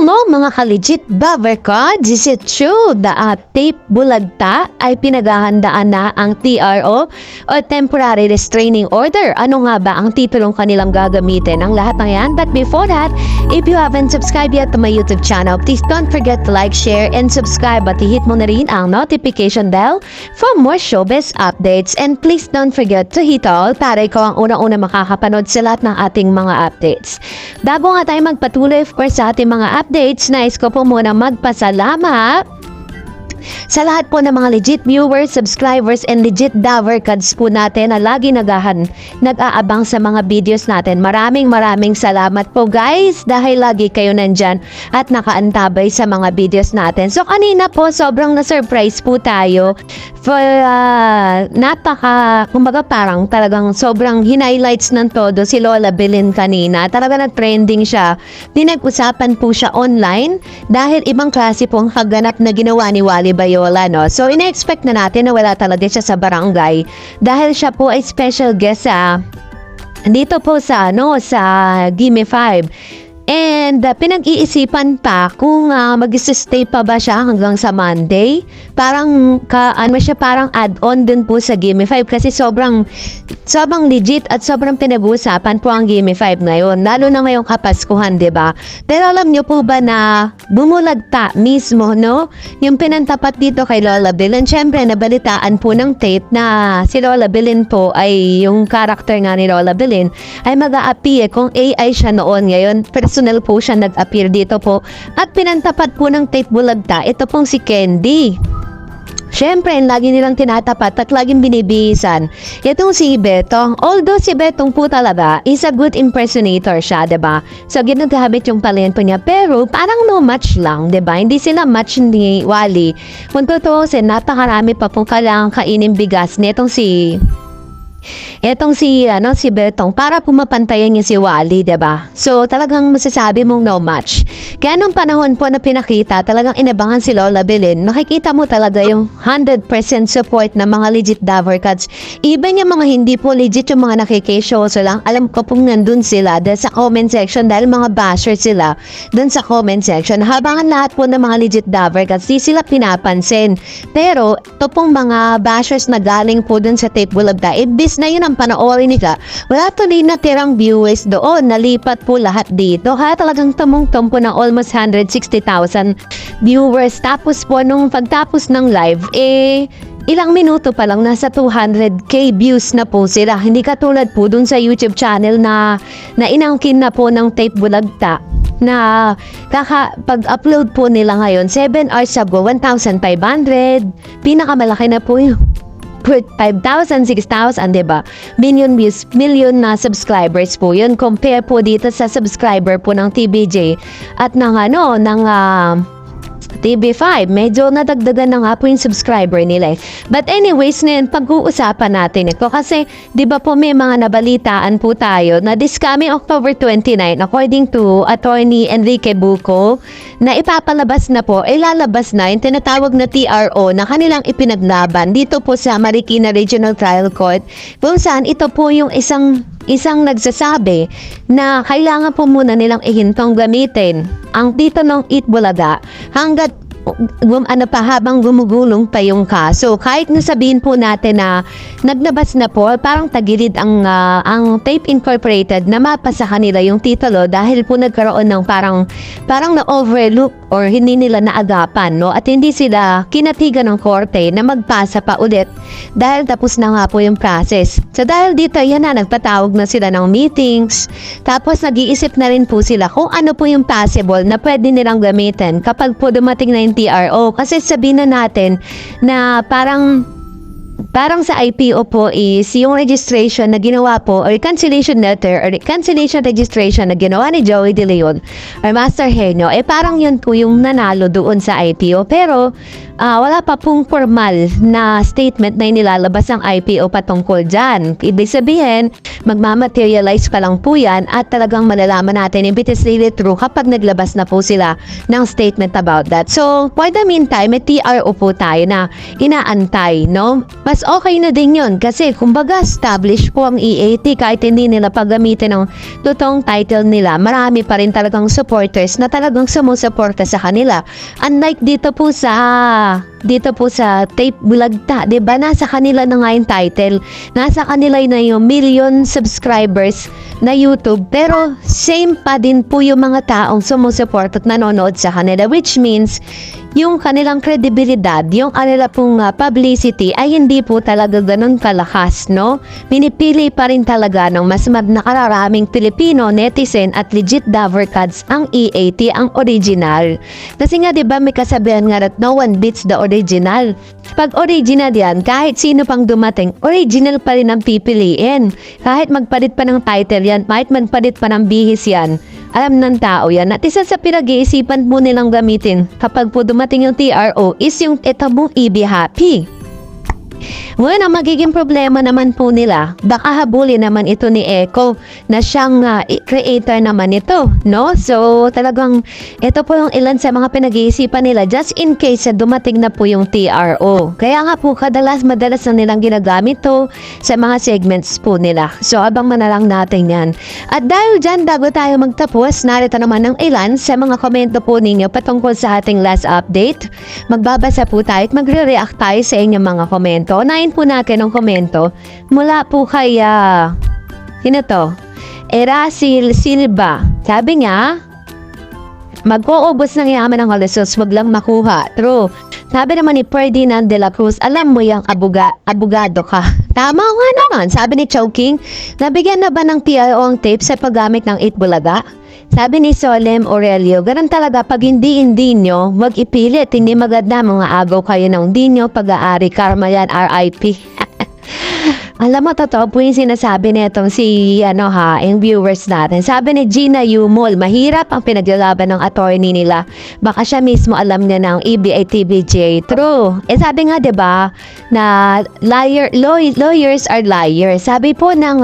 no, mga ka-legit Bavercod, is it true na tape bulagta ay pinaghahandaan na ang TRO o Temporary Restraining Order? Ano nga ba ang titulong kanilang gagamitin? Ang lahat ng yan. But before that, if you haven't subscribed yet to my YouTube channel, please don't forget to like, share, and subscribe at i-hit mo na rin ang notification bell for more showbiz updates. And please don't forget to hit all para ikaw ang una-una makakapanood sa lahat ng ating mga updates. Bago nga tayo magpatuloy, of course, sa ating mga updates, nais ko po muna magpasalamat sa lahat po ng mga legit viewers, subscribers, and legit Davercods po natin na lagi nag-aabang sa mga videos natin. Maraming salamat po guys dahil lagi kayo nandyan at nakaantabay sa mga videos natin. So kanina po sobrang na-surprise po tayo for kumbaga parang talagang sobrang hinighlights ng todo si Lola Belen kanina. Talaga na-trending siya. Pinag-usapan po siya online dahil ibang klase pong kaganap na ginawa ni Wally Bayola, no? So, ina-expect na natin na wala talaga siya sa barangay dahil siya po ay special guest dito po sa Gimme 5. And pinag-iisipan pa kung mag-stay pa ba siya hanggang sa Monday. Parang parang add-on din po sa Gimme 5 kasi sobrang legit at sobrang pinag-uusapan po ang Gimme 5 ngayon. Lalo na ngayong Kapaskuhan, 'di ba? Pero alam niyo po ba na bumulagta mismo, no? Yung pinantapat dito kay Lola Belen. Siyempre, nabalitaan po ng tape na si Lola Belen po ay yung character nga ni Lola Belen ay mag-a-appear kung AI siya noon. Ngayon, personal po siya nag-appear dito po at pinantapat po ng tape bulagta ito pong si Candy. Siyempre, lagi nilang tinatapat at laging binibihisan itong si Betong. Although si Betong po talaga is a good impersonator siya, 'di ba? So ginagamit yung talento niya pero parang no match lang, 'di ba? Hindi sila match ni Wally. Kung tutuusin, napakarami pa pong kailangang kainin bigas nitong si Betong para pumapantayan niya si Wally, 'di ba? So talagang masasabi mong no match. Kaya nung panahon po na pinakita, talagang inabangan si Lola Belen. Nakikita mo talaga yung 100% support ng mga legit Davercods. Even yung mga hindi po legit yung mga nakikisyoso lang, alam ko pong nandun sila dahil sa comment section dahil mga basher sila dun sa comment section. Habang lahat po ng mga legit Davercods, di sila pinapansin. Pero ito pong mga bashers na galing po dun sa tape bulagta, ibis na yun ang panoorin nila. Wala tuloy na tirang viewers doon. Nalipat po lahat dito. Kaya talagang tumong-tum po ng almost 160,000 viewers. Tapos po nung pagtapos ng live, ilang minuto pa lang nasa 200k views na po sila. Hindi katulad po dun sa YouTube channel na inangkin na po ng tape bulagta na pag-upload po nila ngayon 7 hours ago, 1,500. Pinakamalaki na po yun. 5,000, 6,000, diba? Million na subscribers po yun. Compare po dito sa subscriber po ng TVJ at ng TV5, medyo nadagdagan na nga po yung subscriber nila. But anyways, ngayon, pag-uusapan natin ito kasi, di ba po may mga nabalitaan po tayo na this coming October 29, according to Attorney Enrique Buco, na ipapalabas na po, lalabas na yung tinatawag na TRO na kanilang ipinaglaban dito po sa Marikina Regional Trial Court, kung saan ito po yung isang nagsasabi na kailangan po muna nilang ihintong gamitin ang dito ng Itbulaga hanggat habang gumugulong pa yung kaso. Kahit nasabihin po natin na naglabas na po, parang tagilid ang Tape Incorporated na mapasa kanila yung titulo dahil po nagkaroon ng parang na-overlook or hindi nila naagapan, no? At hindi sila kinatigan ng korte na magpasa pa ulit dahil tapos na nga po yung process. So dahil dito, yan na, nagpatawag na sila ng meetings, tapos nag-iisip na rin po sila kung ano po yung possible na pwede nilang gamitin kapag po dumating na yung TRO. Kasi sabihin na natin na parang sa IPO po is yung registration na ginawa po or cancellation letter or cancellation registration na ginawa ni Joey De Leon or Master Henyo, parang yun po yung nanalo doon sa IPO. Pero wala pa pong formal na statement na inilalabas ang IPO patungkol dyan. Ibig sabihin, magmamaterialize pa lang po yan at talagang malalaman natin if it is really true kapag naglabas na po sila ng statement about that. So, for the meantime, may TRO po tayo na inaantay, no? mas okay na din yun kasi kumbaga established po ang EAT kahit hindi nila paggamitin ng totoong title nila. Marami pa rin talagang supporters na talagang sumusuporta sa kanila. Unlike dito po sa Tape Bulagta, 'di ba? Nasa kanila na nga yung title. Nasa kanila na yung million subscribers na YouTube, pero same pa din po yung mga taong sumusuporta at nanonood sa kanila, which means yung kanilang kredibilidad, yung kanila pong publicity ay hindi po talaga ganun kalakas, no? Pinipili pa rin talaga ng mas nakararaming Pilipino, netizen at legit Davercads ang EAT, ang original. Kasi nga 'di ba may kasabihan nga that no one beats the original. Pag original yan, kahit sino pang dumating, original pa rin ang pipiliin. Kahit magpalit pa ng title yan, kahit magpalit pa ng bihis yan, alam ng tao yan. At isa sa pinag-iisipan po nilang gamitin kapag po dumating yung TRO is yung etabong EB Happy. Well, ang magiging problema naman po nila, baka habulin naman ito ni Echo na siyang creator naman ito, no? So, talagang ito po yung ilan sa mga pinag-iisipan nila just in case na dumating na po yung TRO. Kaya nga po, madalas na nilang ginagamit to sa mga segments po nila. So, abang manalang natin yan. At dahil dyan, bago tayo magtapos, narito naman ang ilan sa mga komento po ninyo patungkol sa ating last update. Magbabasa po tayo at magre-react tayo sa inyong mga komento. Unahin po natin ang komento mula po kay sino to? Erasil Silva. Sabi niya, mag-uubos ng yaman ng halasos, wag lang makuha. True. Sabi naman ni Ferdinand de la Cruz, alam mo yung abogado ka. Tama nga naman. Sabi ni Chowking, nabigyan na ba ng PIO ang tape sa paggamit ng 8 Bulaga? Sabi ni Solem Aurelio, ganun talaga pag hindi nyo, wag ipilit, hindi maganda mga agaw kayo ng hindi nyo, pag-aari, karma yan, RIP. Alam mo, totoo po yung sinasabi nitong yung viewers natin. Sabi ni Gina Yumol, mahirap ang pinaglalaban ng attorney nila. Baka siya mismo alam niya ng EBI-TBJ. True. Sabi nga, 'di ba, na lawyers are liars. Sabi po ng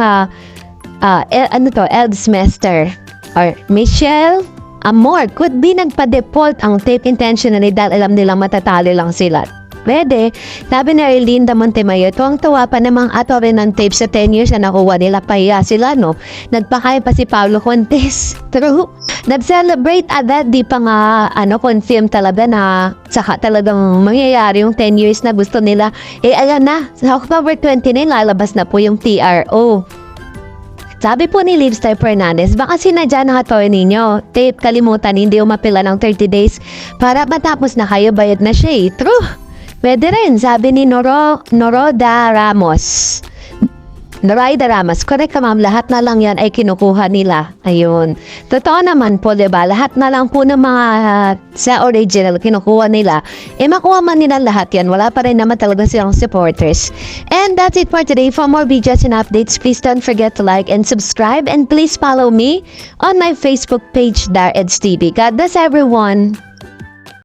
Eldsmester or Michelle Amor, could be nagpa-default ang tape intentionally dahil alam nilang matatali lang sila. Pwede. Sabi ni Erlinda Montemayor, tuwang-tuwa pa namang atore ng tape sa 10 years na nakuha nila, pahiya sila, no? Nagpakain pa si Paulo Contes. True. Nag-celebrate agad, di pa nga, confirm talaga na saka talagang mangyayari yung 10 years na gusto nila. Ayan na, sa October 29, lalabas na po yung TRO. Sabi po ni Livstar Fernandez, baka sinadya ng attorney ninyo. Tape, kalimutan, hindi umapila ng 30 days para matapos na kayo, bayad na siya. True. Pwede rin, sabi ni Noraida Ramos. Correct ka ma'am, lahat na lang yan ay kinukuha nila. Ayun. Totoo naman po, diba? Lahat na lang po ng mga sa original kinukuha nila. Makuha man nila lahat yan. Wala pa rin naman talaga silang supporters. And that's it for today. For more videos and updates, please don't forget to like and subscribe. And please follow me on my Facebook page, DarEdsTV. God bless everyone.